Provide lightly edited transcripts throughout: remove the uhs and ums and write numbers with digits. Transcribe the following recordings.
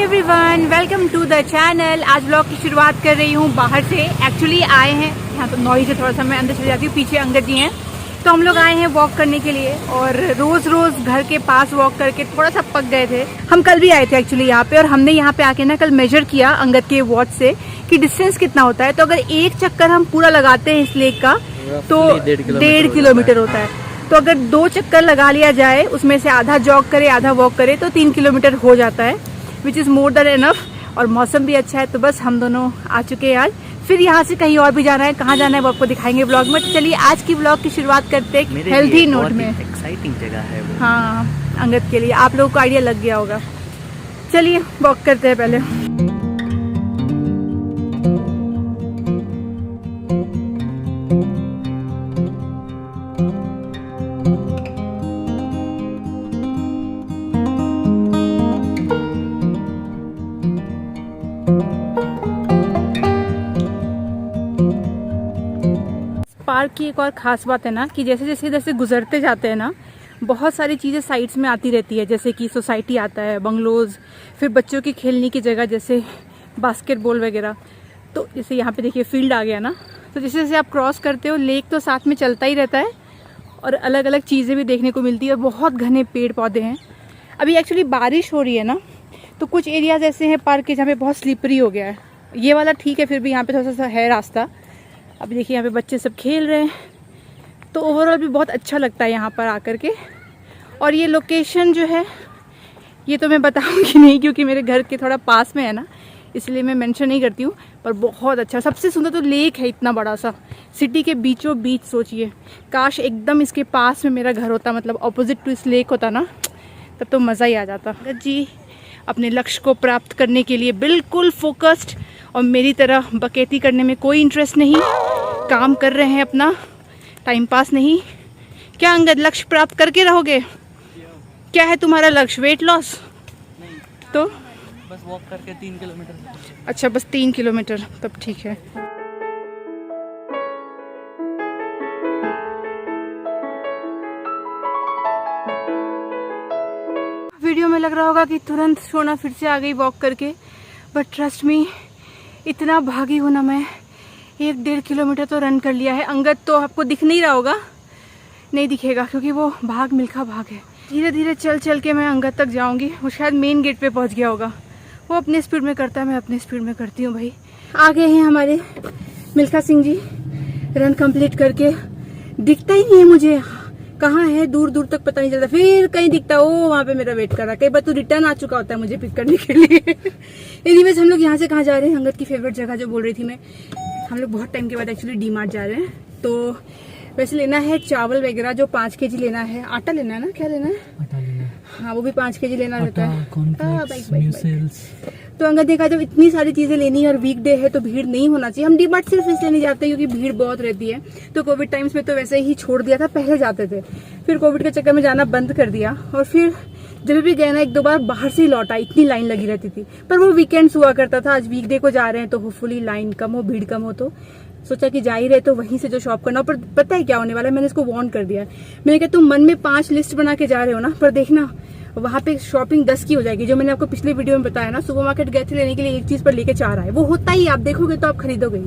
Everyone, welcome to the channel. आज blog की शुरुआत कर रही हूँ बाहर से। एक्चुअली आए हैं यहाँ, तो नॉइज़ है थोड़ा सा, मैं अंदर चली जाती हूँ। पीछे अंगद जी हैं, तो हम लोग आए हैं वॉक करने के लिए। और रोज़ घर के पास वॉक करके थोड़ा सा पक गए थे। हम कल भी आए थे एक्चुअली यहाँ पे, और हमने यहाँ पे आके ना कल मेजर किया अंगद के वॉच से कि डिस्टेंस कितना होता है। तो अगर एक चक्कर हम पूरा लगाते हैं इस लेक का तो 1.5 किलोमीटर होता है। तो अगर 2 चक्कर लगा लिया जाए, उसमें से आधा जॉग करे आधा वॉक करे, तो 3 किलोमीटर हो जाता है, which is more than enough. और मौसम भी अच्छा है, तो बस हम दोनों आ चुके हैं आज। फिर यहाँ से कहीं और भी जाना है, कहाँ जाना है वो आपको दिखाएंगे ब्लॉग में। तो चलिए आज की ब्लॉग की शुरुआत करते हैं हेल्थी नोट में। एक्साइटिंग जगह है वो। हाँ, अंगद के लिए आप लोगों को आइडिया लग गया होगा। चलिए वॉक करते हैं पहले। पार्क की एक और ख़ास बात है ना कि जैसे जैसे इधर से गुजरते जाते हैं ना, बहुत सारी चीज़ें साइड्स में आती रहती है। जैसे कि सोसाइटी आता है, बंगलोज़, फिर बच्चों की खेलने की जगह जैसे बास्केटबॉल वगैरह। तो जैसे यहाँ पे देखिए फील्ड आ गया ना, तो जैसे जैसे आप क्रॉस करते हो लेक तो साथ में चलता ही रहता है, और अलग अलग चीज़ें भी देखने को मिलती है। और बहुत घने पेड़ पौधे हैं। अभी एक्चुअली बारिश हो रही है ना, तो कुछ एरियाज़ ऐसे हैं पार्क के जहाँ पे बहुत स्लिपरी हो गया है। ये वाला ठीक है, फिर भी यहाँ पे थोड़ा सा है रास्ता। अभी देखिए यहाँ पे बच्चे सब खेल रहे हैं, तो ओवरऑल भी बहुत अच्छा लगता है यहाँ पर आकर के। और ये लोकेशन जो है, ये तो मैं बताऊँगी नहीं क्योंकि मेरे घर के थोड़ा पास में है ना, इसलिए मैं मेंशन नहीं करती हूँ। पर बहुत अच्छा, सबसे सुंदर तो लेक है, इतना बड़ा सा सिटी के बीचों बीच। सोचिए, काश एकदम इसके पास में मेरा घर होता, मतलब ऑपोजिट टू इस लेक होता ना, तब तो मज़ा ही आ जाता। जी अपने लक्ष्य को प्राप्त करने के लिए बिल्कुल फोकस्ड, और मेरी तरह बकैती करने में कोई इंटरेस्ट नहीं। काम कर रहे हैं अपना, टाइम पास नहीं। क्या अंगद, लक्ष्य प्राप्त करके रहोगे? क्या है तुम्हारा लक्ष्य? Weight loss? नहीं, तो बस वॉक करके 3 किलोमीटर। अच्छा, बस 3 किलोमीटर, तब ठीक है। वीडियो में लग रहा होगा कि तुरंत सोना फिर से आ गई वॉक करके, बट ट्रस्ट मी, इतना भागी हूँ ना मैं। 1.5 किलोमीटर तो रन कर लिया है। अंगद तो आपको दिख नहीं रहा होगा, नहीं दिखेगा क्योंकि वो भाग मिल्खा भाग है। धीरे धीरे चल चल के मैं अंगद तक जाऊंगी। वो शायद मेन गेट पे पहुंच गया होगा। वो अपने स्पीड में करता है, मैं अपने स्पीड में करती हूँ भाई। आ गए हैं हमारे मिल्खा सिंह जी, रन कंप्लीट करके। दिखता ही नहीं है मुझे, कहाँ है, दूर दूर तक पता नहीं चलता। फिर कहीं दिखता, ओ वहाँ पे मेरा वेट कर रहा है। कई बार तो रिटर्न आ चुका होता है मुझे पिक करने के लिए। एनीवेज, हम लोग यहाँ से कहाँ जा रहे हैं? अंगद की फेवरेट जगह जो बोल रही थी मैं। हम लोग बहुत टाइम के बाद एक्चुअली डी मार्ट जा रहे हैं। तो वैसे लेना है चावल वगैरह, जो 5 केजी लेना है। आटा लेना है ना, क्या लेना है? आटा लेना है। हाँ, वो भी 5 केजी लेना रहता है। तो अंगद देखा, जब इतनी सारी चीजें लेनी है और वीकडे है तो भीड़ नहीं होना चाहिए। हम डी मार्ट सिर्फ इसलिए नहीं जाते क्योंकि भीड़ बहुत रहती है। तो कोविड टाइम्स में तो वैसे ही छोड़ दिया था, पहले जाते थे, फिर कोविड के चक्कर में जाना बंद कर दिया। और फिर जब भी गए ना, 1-2 बार बाहर से ही लौटा, इतनी लाइन लगी रहती थी। पर वो वीकेंड्स हुआ करता था। आज वीकडे को जा रहे हैं तो होपफुली लाइन कम हो, भीड़ कम हो। तो सोचा कि जा ही रहे तो वहीं से जो शॉप करना। पर पता है क्या होने वाला है? मैंने इसको वार्न कर दिया। मैंने कहा तुम मन में 5 लिस्ट बना के जा रहे हो ना, पर देखना वहाँ पे शॉपिंग 10 की हो जाएगी। जो मैंने आपको पिछले वीडियो में बताया ना, सुपरमार्केट गए थे लेने के लिए, एक चीज पर लेके 4 आए। वो होता ही, आप देखोगे तो आप खरीदोगे ही।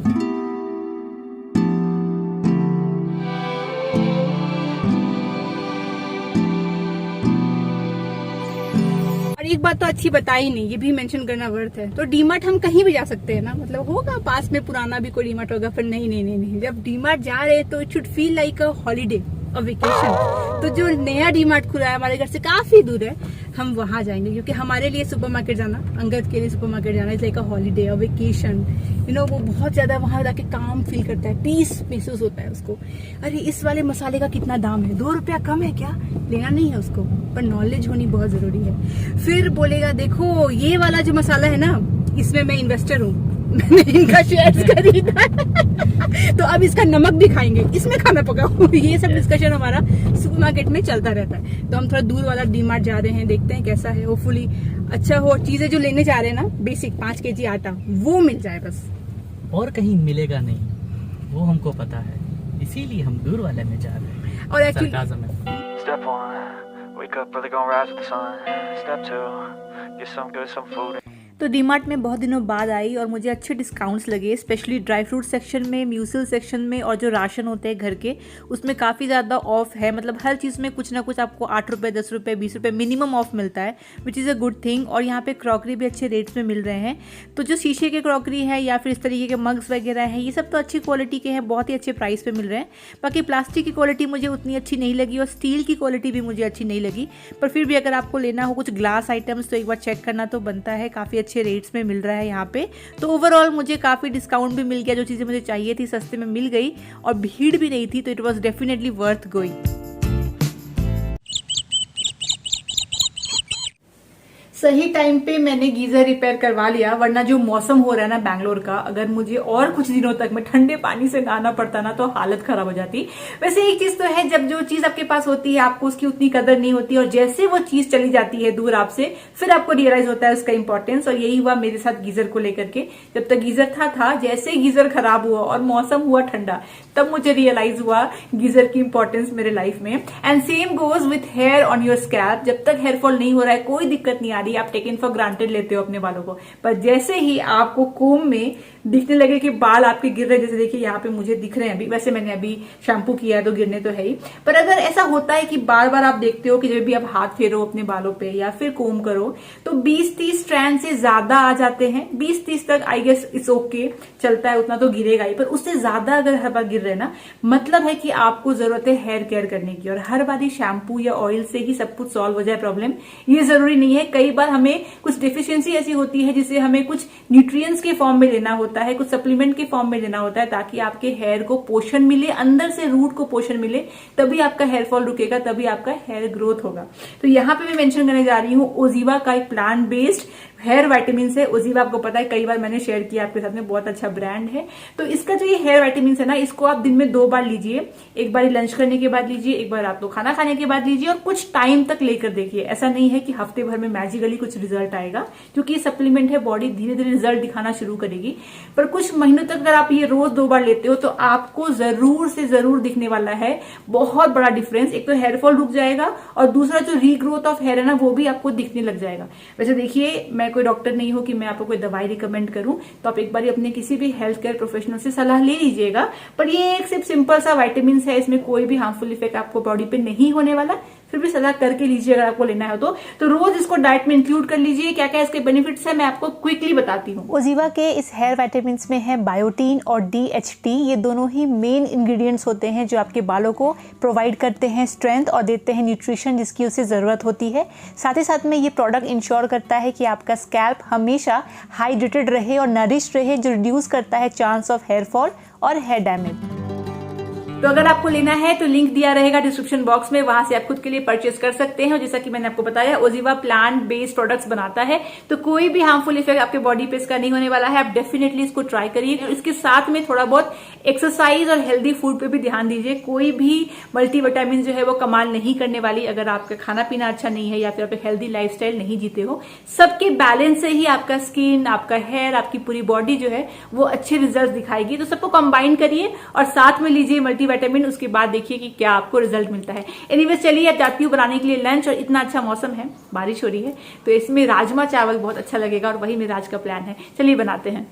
और एक बात तो अच्छी बताई नहीं, ये भी मेंशन करना वर्थ है। तो डीमार्ट हम कहीं भी जा सकते हैं ना, मतलब होगा पास में पुराना भी कोई डीमार्ट होगा, पर नहीं नहीं नहीं नहीं, जब डीमार्ट जा रहे हैं तो it should feel like a holiday, a vacation. तो जो नया डीमार्ट खुला है हमारे घर से काफी दूर है, हम वहां जाएंगे क्योंकि हमारे लिए सुपरमार्केट जाना, अंगद के लिए सुपरमार्केट जाना is like a holiday, a vacation. You know, वो बहुत ज्यादा वहां जाके काम फील करता है, पीस महसूस होता है उसको। अरे इस वाले मसाले का कितना दाम है? 2 रुपया कम है क्या? लेना नहीं है उसको, पर नॉलेज होनी बहुत जरूरी है। फिर बोलेगा देखो ये वाला जो मसाला है ना, इसमें मैं इन्वेस्टर हूँ, मैंने इनका शेयर्स खरीदा। तो अब इसका नमक भी खाएंगे, इसमें खाना पकाओ। ये सब डिस्कशन हमारा सुपरमार्केट में चलता रहता है। तो हम थोड़ा दूर वाला डी मार्ट जा रहे हैं, देखते हैं कैसा है। होपफुली अच्छा हो। चीजें जो लेने जा रहे हैं ना, बेसिक 5 केजी आटा, वो मिल जाए बस, और कहीं मिलेगा नहीं, वो हमको पता है, इसीलिए हम दूर वाले में जा रहे हैं। और actually Step 1, wake up early, gonna rise with the sun. Step 2, get some good, some food. तो डीमार्ट में बहुत दिनों बाद आई और मुझे अच्छे डिस्काउंट्स लगे, स्पेशली ड्राई फ्रूट सेक्शन में, म्यूसिल सेक्शन में, और जो राशन होते हैं घर के उसमें काफ़ी ज़्यादा ऑफ है। मतलब हर चीज़ में कुछ ना कुछ आपको 8 रुपये, 10 रुपये, 20 रुपये मिनिमम ऑफ मिलता है, which is a good thing. और यहाँ पे क्रॉकरी भी अच्छे रेट्स में मिल रहे हैं। तो जो शीशे के क्रॉकरी है या फिर इस तरीके के मग्स वगैरह हैं, ये सब तो अच्छी क्वालिटी के हैं, बहुत ही अच्छे प्राइस पे मिल रहे हैं। बाकी प्लास्टिक की क्वालिटी मुझे उतनी अच्छी नहीं लगी और स्टील की क्वालिटी भी मुझे अच्छी नहीं लगी। पर फिर भी अगर आपको लेना हो कुछ ग्लास आइटम्स तो एक बार चेक करना तो बनता है, काफ़ी अच्छे रेट्स में मिल रहा है यहाँ पे। तो ओवरऑल मुझे काफ़ी डिस्काउंट भी मिल गया, जो चीज़ें मुझे चाहिए थी सस्ते में मिल गई और भीड़ भी नहीं थी, तो it was definitely worth going. सही टाइम पे मैंने गीजर रिपेयर करवा लिया, वरना जो मौसम हो रहा है ना बैंगलोर का, अगर मुझे और कुछ दिनों तक में ठंडे पानी से नहाना पड़ता ना तो हालत खराब हो जाती। वैसे एक चीज तो है, जब जो चीज आपके पास होती है आपको उसकी उतनी कदर नहीं होती, और जैसे वो चीज चली जाती है दूर आपसे फिर आपको रियलाइज होता है उसका इंपॉर्टेंस। और यही हुआ मेरे साथ गीजर को लेकर के। जब तक गीजर था जैसे गीजर खराब हुआ और मौसम हुआ ठंडा, तब मुझे रियलाइज हुआ गीजर की इंपॉर्टेंस मेरे लाइफ में। And same goes with hair on your scalp. जब तक हेयर फॉल नहीं हो रहा है, कोई दिक्कत नहीं आ रही, आप टेकन फॉर ग्रांटेड लेते हो अपने बालों को, पर जैसे ही आपको कोम में दिखने लगे कि बाल आपके गिर रहे, जैसे देखिए यहाँ पे मुझे दिख रहे हैं अभी, वैसे मैंने अभी शैम्पू किया है तो गिरने तो है ही, पर अगर ऐसा होता है कि बार बार आप देखते हो कि जब भी आप हाथ फेरो अपने बालों पे या फिर कोम करो तो 20-30 स्ट्रैंड से ज्यादा आ जाते हैं। 20-30 तक आई गेस इट्स ओके, चलता है, उतना तो गिरेगा ही, पर उससे ज्यादा अगर हर बार गिर रहे ना, मतलब है कि आपको जरूरत है हेयर केयर करने की। और हर बार शैम्पू या ऑयल से ही सब कुछ सॉल्व हो जाए प्रॉब्लम, ये जरूरी नहीं है। कई बार हमें कुछ डिफिशियंसी ऐसी होती है जिसे हमें कुछ न्यूट्रिएंट्स के फॉर्म में लेना होता है, कुछ सप्लीमेंट के फॉर्म में लेना होता है, ताकि आपके हेयर को पोषण मिले, अंदर से रूट को पोषण मिले, तभी आपका हेयर फॉल रुकेगा, तभी आपका हेयर ग्रोथ होगा। तो यहाँ पे मैं मेंशन करने जा रही हूँ ओजीवा का एक प्लांट बेस्ड हेयर वाइटामिन है। ओजीवा आपको पता है, कई बार मैंने शेयर किया आपके साथ में, बहुत अच्छा ब्रांड है। तो इसका जो ये हेयर वाइटामिन है ना, इसको आप दिन में 2 बार लीजिए। एक बार लंच करने के बाद लीजिए, एक बार रात को खाना खाने के बाद लीजिए, और कुछ टाइम तक लेकर देखिए। ऐसा नहीं है कि हफ्ते भर में मैजिकली कुछ रिजल्ट आएगा, क्योंकि ये सप्लीमेंट है, बॉडी धीरे धीरे रिजल्ट दिखाना शुरू करेगी। पर कुछ महीनों तक अगर आप ये रोज 2 बार लेते हो तो आपको जरूर से जरूर दिखने वाला है बहुत बड़ा डिफरेंस। एक तो हेयर फॉल रुक जाएगा, और दूसरा जो रीग्रोथ ऑफ हेयर है ना, वो भी आपको दिखने लग जाएगा। वैसे देखिए, मैं कोई डॉक्टर नहीं हूं कि मैं आपको कोई दवाई रिकमेंड करूं, तो आप एक बार अपने किसी भी हेल्थ केयर प्रोफेशनल से सलाह ले लीजिएगा। पर ये एक सिर्फ सिंपल सा वाइटामिन है, इसमें कोई भी हार्मफुल इफेक्ट आपको बॉडी पे नहीं होने वाला। फिर भी सलाह करके लीजिए अगर आपको लेना है तो रोज इसको डाइट में इंक्लूड कर लीजिए। क्या क्या इसके बेनिफिट्स है मैं आपको क्विकली बताती हूँ। ओजीवा के इस हेयर वाइटामिन में है बायोटीन और DHT। ये दोनों ही मेन इंग्रेडिएंट्स होते हैं जो आपके बालों को प्रोवाइड करते हैं स्ट्रेंथ और देते हैं न्यूट्रिशन जिसकी उसे ज़रूरत होती है। साथ ही साथ में ये प्रोडक्ट इंश्योर करता है कि आपका स्कैल्प हमेशा हाइड्रेटेड रहे और नरिश रहे, जो रिड्यूस करता है चांस ऑफ हेयर फॉल और हेयर डैमेज। तो अगर आपको लेना है तो लिंक दिया रहेगा डिस्क्रिप्शन बॉक्स में, वहां से आप खुद के लिए परचेस कर सकते हैं। और जैसा कि मैंने आपको बताया, ओजीवा प्लांट बेस्ड प्रोडक्ट्स बनाता है, तो कोई भी हार्मफुल इफेक्ट आपके बॉडी पे इसका नहीं होने वाला है। आप डेफिनेटली इसको ट्राई करिए। इसके साथ में थोड़ा बहुत एक्सरसाइज और हेल्दी फूड पे भी ध्यान दीजिए। कोई भी मल्टीविटामिन जो है वो कमाल नहीं करने वाली अगर आपका खाना पीना अच्छा नहीं है या फिर आप एक हेल्दी लाइफस्टाइल नहीं जीते हो। सबके बैलेंस से ही आपका स्किन, आपका हेयर, आपकी पूरी बॉडी जो है वो अच्छे रिजल्ट दिखाएगी। तो सबको कंबाइन करिए और साथ में लीजिए मल्टीविटामिन, उसके बाद देखिए कि क्या आपको रिजल्ट मिलता है। एनीवेज चलिए, अब जाती हूँ बनाने के लिए लंच। और इतना अच्छा मौसम है, बारिश हो रही है, तो इसमें राजमा चावल बहुत अच्छा लगेगा और वही मेरा आज का प्लान है। चलिए बनाते हैं।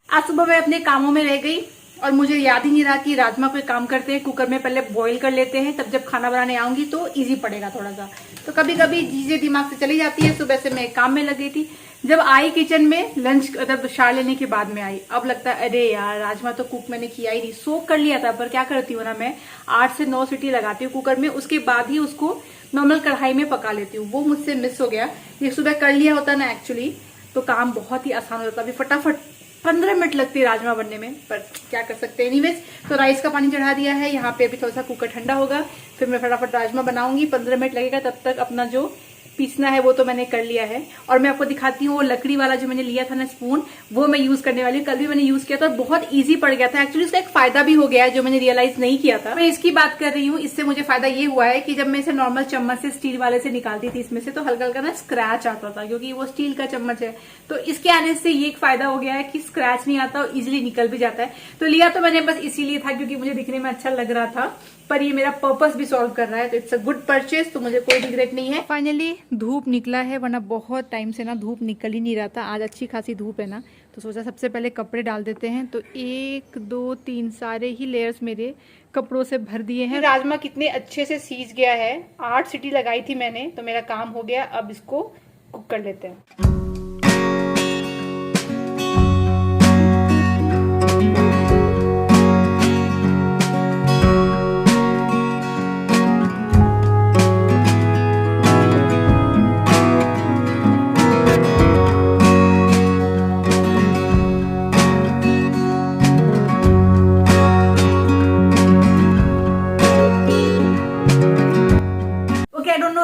आज सुबह मैं अपने कामों में रह गई और मुझे याद ही नहीं रहा कि राजमा कोई काम करते हैं, कुकर में पहले बॉईल कर लेते हैं, तब जब खाना बनाने आऊंगी तो इजी पड़ेगा थोड़ा सा। तो कभी कभी चीजें दिमाग से चली जाती है। सुबह से मैं काम में लग गई थी, जब आई किचन में लंच मतलब शार लेने के बाद में आई, अब लगता है अरे यार राजमा तो कुक मैंने किया ही नहीं, सोक कर लिया था। पर क्या करती हूँ ना, मैं 8 से 9 सीटी लगाती हूँ कुकर में, उसके बाद ही उसको नॉर्मल कढ़ाई में पका लेती हूँ। वो मुझसे मिस हो गया। ये सुबह कर लिया होता ना एक्चुअली तो काम बहुत ही आसान हो जाता। अभी फटाफट 15 मिनट लगती है राजमा बनने में, पर क्या कर सकते हैं। एनीवेज, तो राइस का पानी चढ़ा दिया है, यहाँ पे अभी थोड़ा सा कुकर ठंडा होगा, फिर मैं फटाफट राजमा बनाऊंगी। 15 मिनट लगेगा, तब तक अपना जो पीसना है वो तो मैंने कर लिया है। और मैं आपको दिखाती हूँ वो लकड़ी वाला जो मैंने लिया था ना स्पून, वो मैं यूज करने वाली हूँ। कल भी मैंने यूज किया था, बहुत ईजी पड़ गया था। एक्चुअली इसका एक फायदा भी हो गया है जो मैंने रियलाइज नहीं किया था। मैं इसकी बात कर रही हूँ, इससे मुझे फायदा ये हुआ है कि जब मैं इसे नॉर्मल चम्मच से, स्टील वाले से निकालती थी इसमें से, तो हल्का हल्का ना स्क्रैच आता था, क्योंकि वो स्टील का चम्मच है। तो इसके आने से ये एक फायदा हो गया है कि स्क्रैच नहीं आता और इजिली निकल भी जाता है। तो लिया तो मैंने बस इसीलिए था क्योंकि मुझे दिखने में अच्छा लग रहा था, पर ये मेरा पर्पस भी सॉल्व कर रहा है, तो इट्स अ गुड परचेज, तो मुझे कोई रिग्रेट नहीं है। फाइनली धूप निकला है, वरना बहुत टाइम से ना धूप निकल ही नहीं रहा था। आज अच्छी खासी धूप है ना, तो सोचा सबसे पहले कपड़े डाल देते हैं। तो 1 2 3 सारे ही लेयर्स मेरे कपड़ों से भर दिए हैं। राजमा कितने अच्छे से सीज गया है, 8 सीटी लगाई थी मैंने, तो मेरा काम हो गया। अब इसको कुक कर लेते हैं।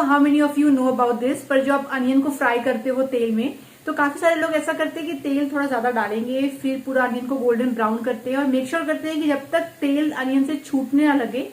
How many of you know about this, पर जो आप अनियन को फ्राई करते हो तेल में, तो काफी सारे लोग ऐसा करते हैं कि तेल थोड़ा ज्यादा डालेंगे, फिर पूरा अनियन को गोल्डन ब्राउन करते हैं और मेक श्योर करते हैं कि जब तक तेल अनियन से छूटने ना लगे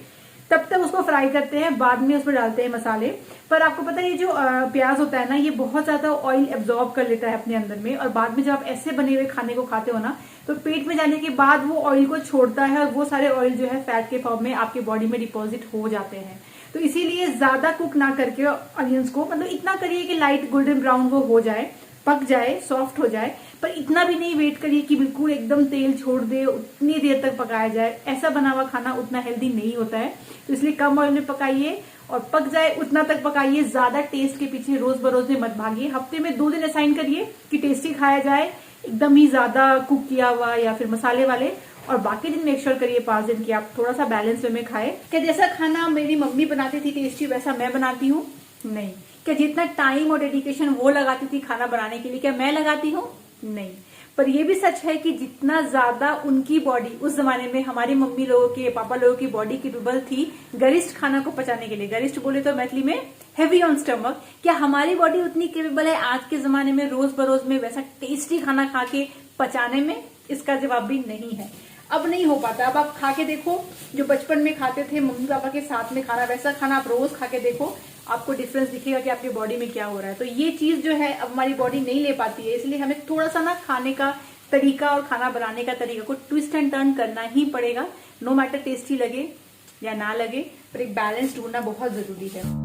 तब तक उसको फ्राई करते हैं, बाद में उसमें डालते हैं मसाले। पर आपको पता है ये जो प्याज होता है ना, ये बहुत ज्यादा ऑयल एब्जॉर्ब कर लेता है अपने अंदर में, और बाद में जब आप ऐसे बने हुए खाने को खाते हो ना, तो पेट में जाने के बाद वो ऑयल को छोड़ता है और वो सारे ऑयल जो है फैट के फॉर्म में आपके बॉडी में डिपॉजिट हो जाते हैं। तो इसीलिए ज्यादा कुक ना करके अनियंस को, मतलब इतना करिए कि लाइट गोल्डन ब्राउन वो हो जाए, पक जाए, सॉफ्ट हो जाए, पर इतना भी नहीं वेट करिए कि बिल्कुल एकदम तेल छोड़ दे, उतनी देर तक पकाया जाए। ऐसा बना हुआ खाना उतना हेल्दी नहीं होता है, तो इसलिए कम ऑयल में पकाइए और पक जाए उतना तक पकाइए। ज्यादा टेस्ट के पीछे रोज बरोज में मत भागिए। हफ्ते में 2 दिन असाइन करिए कि टेस्टी खाया जाए, एकदम ही ज्यादा कुक किया हुआ या फिर मसाले वाले, और बाकी दिन मेक श्योर करिए 5 दिन की आप थोड़ा सा बैलेंस वे में खाए। क्या जैसा खाना मेरी मम्मी बनाती थी टेस्टी, वैसा मैं बनाती हूँ? नहीं। क्या जितना टाइम और डेडिकेशन वो लगाती थी खाना बनाने के लिए, क्या मैं लगाती हूँ? नहीं। पर यह भी सच है कि जितना ज्यादा उनकी बॉडी उस जमाने में, हमारी मम्मी लोगों की, पापा लोगों की बॉडी केपेबल थी गरिष्ठ खाना को पचाने के लिए, गरिष्ठ बोले तो मैथिली में हेवी ऑन स्टमक, क्या हमारी बॉडी उतनी केपेबल है आज के जमाने में रोज बरोज में वैसा टेस्टी खाना खा के पचाने में? इसका जवाब भी नहीं है। अब नहीं हो पाता। अब आप खा के देखो, जो बचपन में खाते थे मम्मी पापा के साथ में खाना, वैसा खाना आप रोज खा के देखो, आपको डिफरेंस दिखेगा कि आपकी बॉडी में क्या हो रहा है। तो ये चीज जो है अब हमारी बॉडी नहीं ले पाती है, इसलिए हमें थोड़ा सा ना खाने का तरीका और खाना बनाने का तरीका को ट्विस्ट एंड टर्न करना ही पड़ेगा। नो मैटर टेस्टी लगे या ना लगे, पर एक बैलेंस ढूंढना बहुत जरूरी है।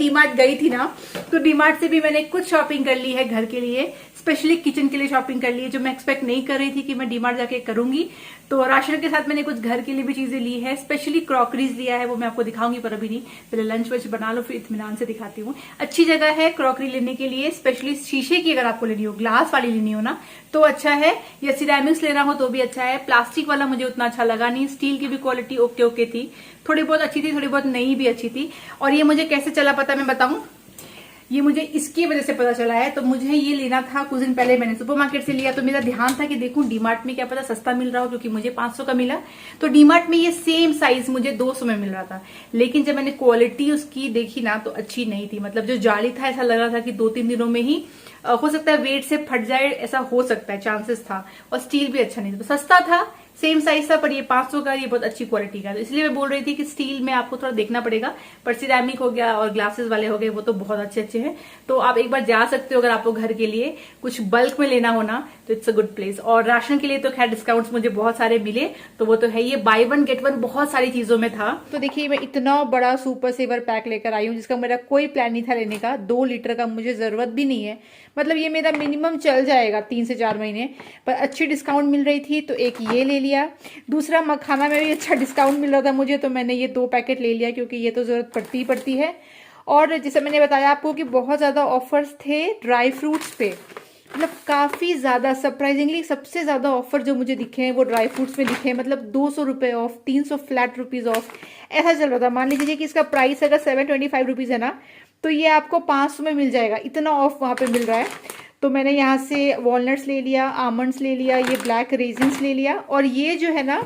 डीमार्ट गई थी ना, तो डीमार्ट से भी मैंने कुछ शॉपिंग कर ली है घर के लिए, स्पेशली किचन के लिए शॉपिंग कर ली है, जो मैं एक्सपेक्ट नहीं कर रही थी कि मैं डीमार्ट जाके करूंगी। तो राशन के साथ मैंने कुछ घर के लिए भी चीजें ली है, स्पेशली क्रॉकरीज लिया है, वो मैं आपको दिखाऊंगी, पर अभी नहीं, पहले लंच वंच बना लो फिर इत्मीनान से दिखाती हूँ। अच्छी जगह है क्रॉकरी लेने के लिए, स्पेशली शीशे की अगर आपको लेनी हो, ग्लास वाली लेनी हो ना तो अच्छा है, या सिरेमिक्स लेना हो तो भी अच्छा है। प्लास्टिक वाला मुझे उतना अच्छा लगा नहीं, स्टील की भी क्वालिटी ओके ओके थी, थोड़ी बहुत अच्छी थी, थोड़ी बहुत नहीं भी अच्छी थी। और ये मुझे कैसे चला पता मैं बताऊं, ये मुझे इसकी वजह से पता चला है। तो मुझे ये लेना था, कुछ दिन पहले मैंने सुपरमार्केट से लिया, तो मेरा ध्यान था कि देखूं डीमार्ट में क्या पता सस्ता मिल रहा हो, क्योंकि मुझे 500 का मिला। तो डीमार्ट में ये सेम साइज मुझे 200 में मिल रहा था, लेकिन जब मैंने क्वालिटी उसकी देखी ना तो अच्छी नहीं थी। मतलब जो जाली था ऐसा लग रहा था कि 2-3 दिनों में ही हो सकता है वेट से फट जाए, ऐसा हो सकता है, चांसेस था। और स्टील भी अच्छा नहीं था, तो सस्ता था, सेम साइज था, पर ये 500 का, ये बहुत अच्छी क्वालिटी का। तो इसलिए मैं बोल रही थी कि स्टील में आपको थोड़ा देखना पड़ेगा, पर सिरेमिक हो गया और ग्लासेस वाले हो गए वो तो बहुत अच्छे अच्छे हैं। तो आप एक बार जा सकते हो अगर आपको घर के लिए कुछ बल्क में लेना हो ना, तो इट्स अ गुड प्लेस। और राशन के लिए तो खैर डिस्काउंट्स मुझे बहुत सारे मिले, तो वो तो है, ये बाय वन गेट वन बहुत सारी चीजों में था। तो देखिए मैं इतना बड़ा सुपर सेवर पैक लेकर आई हूँ, जिसका मेरा कोई प्लान नहीं था लेने का। 2 लीटर का मुझे जरूरत भी नहीं है, मतलब ये मेरा मिनिमम चल जाएगा 3 से 4 महीने, पर अच्छी डिस्काउंट मिल रही थी तो एक ये ले लिया। दूसरा मखाना में भी अच्छा डिस्काउंट मिल रहा था मुझे, तो मैंने ये 2 पैकेट ले लिया, क्योंकि ये तो जरूरत पड़ती है। और जैसे मैंने बताया आपको कि बहुत ज्यादा ऑफर्स थे ड्राई फ्रूट्स पे, मतलब काफी ज्यादा, सरप्राइजिंगली सबसे ज्यादा ऑफर जो मुझे दिखे हैं वो ड्राई फ्रूट्स में दिखे हैं। मतलब 200 रुपए ऑफ, 300 फ्लैट रुपीज ऑफ, ऐसा चल रहा था। मान लीजिए कि इसका प्राइस अगर 725 रुपीज है ना, तो ये आपको 500 में मिल जाएगा, इतना ऑफ वहां पे मिल रहा है। तो मैंने यहाँ से वॉलनट्स ले लिया, आमंड्स ले लिया, ये ब्लैक रेजिन्स ले लिया, और ये जो है ना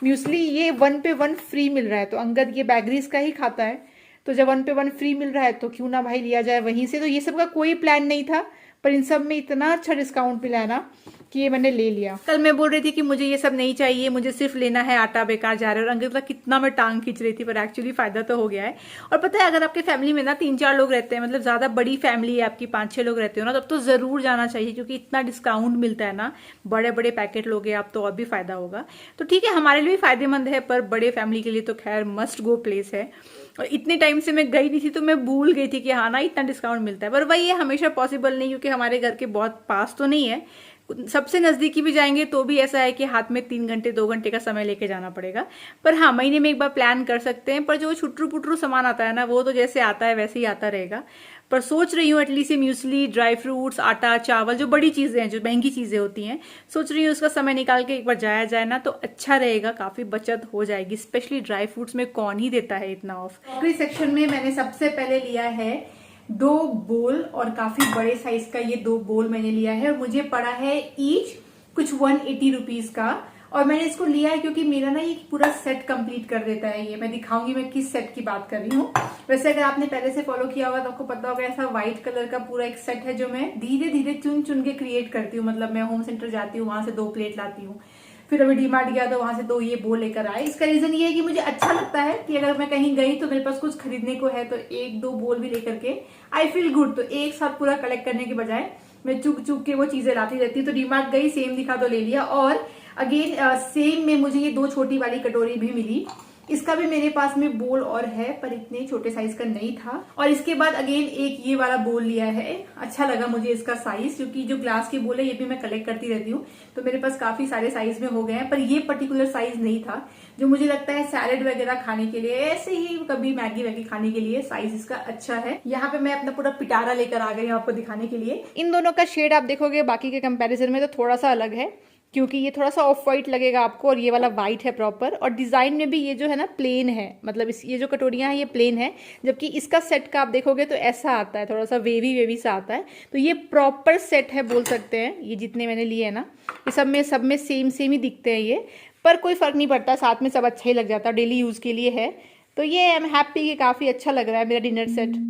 म्यूसली, ये 1 पे 1 फ्री मिल रहा है। तो अंगद ये बैगरीज का ही खाता है, तो जब 1 पे 1 फ्री मिल रहा है तो क्यों ना भाई लिया जाए वहीं से। तो ये सब का कोई प्लान नहीं था, पर इन सब में इतना अच्छा डिस्काउंट मिला है ना कि ये मैंने ले लिया। कल मैं बोल रही थी कि मुझे ये सब नहीं चाहिए, मुझे सिर्फ लेना है आटा, बेकार जा रहा है, और अंकल का कितना मैं टांग खींच रही थी, पर एक्चुअली फायदा तो हो गया है। और पता है, अगर आपके फैमिली में ना 3-4 लोग रहते हैं, मतलब ज्यादा बड़ी फैमिली है आपकी, 5-6 लोग रहते हो ना, तब तो जरूर जाना चाहिए, क्योंकि इतना डिस्काउंट मिलता है ना। बड़े बड़े पैकेट लोगे आप तो और भी फायदा होगा। तो ठीक है, हमारे लिए भी फायदेमंद है, पर बड़े फैमिली के लिए तो खैर मस्ट गो प्लेस है। और इतने टाइम से मैं गई नहीं थी, तो मैं भूल गई थी कि हाँ ना इतना डिस्काउंट मिलता है, पर वही है, हमेशा पॉसिबल नहीं, क्योंकि हमारे घर के बहुत पास तो नहीं है। सबसे नजदीकी भी जाएंगे तो भी ऐसा है कि हाथ में 3 घंटे 2 घंटे का समय लेके जाना पड़ेगा। पर हाँ, महीने में एक बार प्लान कर सकते हैं। पर जो छुट्रू पुट्रू सामान आता है ना, वो तो जैसे आता है वैसे ही आता रहेगा। पर सोच रही हूँ एटलीस्ट ये म्यूसली, ड्राई फ्रूट्स, आटा, चावल, जो बड़ी चीजें हैं, जो महंगी चीजें होती हैं, सोच रही हूँ उसका समय निकाल के एक बार जाया जाए ना, तो अच्छा रहेगा, काफी बचत हो जाएगी। स्पेशली ड्राई फ्रूट्स में कौन ही देता है इतना ऑफ। क्रॉकरी सेक्शन में मैंने सबसे पहले लिया है 2 बोल, और काफी बड़े साइज का ये 2 बोल मैंने लिया है, और मुझे पड़ा है ईच कुछ 180 रुपीज का। और मैंने इसको लिया है क्योंकि मेरा ना ये पूरा सेट कंप्लीट कर देता है। ये मैं दिखाऊंगी मैं किस सेट की बात कर रही हूँ। वैसे अगर आपने पहले से फॉलो किया होगा तो आपको पता होगा, ऐसा व्हाइट कलर का पूरा एक सेट है जो मैं धीरे धीरे चुन चुन के क्रिएट करती हूँ। मतलब मैं होम सेंटर जाती हूँ, वहां से 2 प्लेट लाती हूँ, फिर अभी डीमार्ट गया तो वहां से 2 ये बोल लेकर आए। इसका रीजन ये है कि मुझे अच्छा लगता है कि अगर मैं कहीं गई तो मेरे पास कुछ खरीदने को है, तो 1-2 बोल भी लेकर के आई फील गुड। तो एक साथ पूरा कलेक्ट करने के बजाय मैं चुक चुक के वो चीजें लाती रहती हूँ। तो डीमार्ट गई, सेम दिखा तो ले लिया। और अगेन सेम में मुझे ये 2 छोटी वाली कटोरी भी मिली। इसका भी मेरे पास में बोल और है, पर इतने छोटे साइज का नहीं था। और इसके बाद अगेन एक ये वाला बोल लिया है। अच्छा लगा मुझे इसका साइज, क्योंकि जो ग्लास की बोल है ये भी मैं कलेक्ट करती रहती हूँ, तो मेरे पास काफी सारे साइज में हो गए हैं। पर ये पर्टिकुलर साइज नहीं था, जो मुझे लगता है सैलेड वगैरह खाने के लिए, ऐसे ही कभी मैगी वैगी खाने के लिए साइज इसका अच्छा है। यहाँ पे मैं अपना पूरा पिटारा लेकर आ गई आपको दिखाने के लिए। इन दोनों का शेड आप देखोगे बाकी के कंपेरिजन में तो थोड़ा सा अलग है, क्योंकि ये थोड़ा सा ऑफ वाइट लगेगा आपको, और ये वाला वाइट है प्रॉपर। और डिजाइन में भी ये जो है ना प्लेन है, मतलब ये जो कटोरियां हैं ये प्लेन है, जबकि इसका सेट का आप देखोगे तो ऐसा आता है, थोड़ा सा वेवी वेवी सा आता है। तो ये प्रॉपर सेट है बोल सकते हैं। ये जितने मैंने लिए है ना, ये सब में सेम सेम ही दिखते हैं ये, पर कोई फर्क नहीं पड़ता, साथ में सब अच्छा ही लग जाता है, डेली यूज के लिए है। तो ये आई एम हैप्पी कि काफी अच्छा लग रहा है मेरा डिनर सेट।